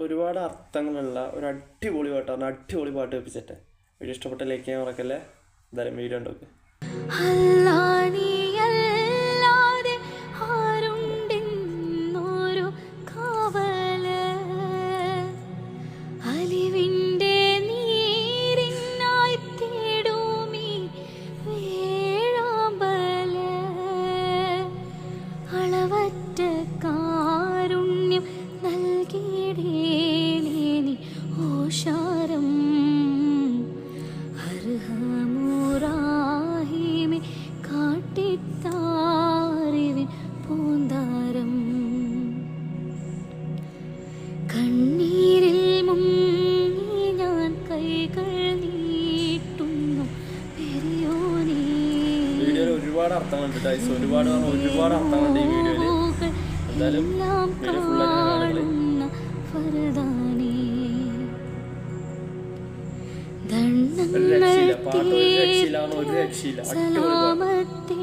ഒരുപാട് അർത്ഥങ്ങളുള്ള ഒരു അടിപൊളി പാട്ടാണ്. അടിപൊളി പാട്ട് കേൾപ്പിച്ചിട്ടെ. വീഡിയോ ഇഷ്ടപ്പെട്ട ലൈക്ക് ചെയ്യാൻ മറക്കല്ലേ. എന്തായാലും വീഡിയോ ഉണ്ടോക്കെ. വീഡിയോയിൽ ഒരുപാട് അർത്ഥങ്ങളുണ്ട് ടൈസ്. ഒരുപാട് അർത്ഥങ്ങളുണ്ട് ഈ വീഡിയോയിൽ. എന്തായാലും വീഡിയോ ഫുള്ളായിട്ട് കാണുന്നത്. ഒരു രക്ഷയില്ല, പാട്ട് ഒരു രക്ഷയില്ല. അടിപൊളി പാട്ട്.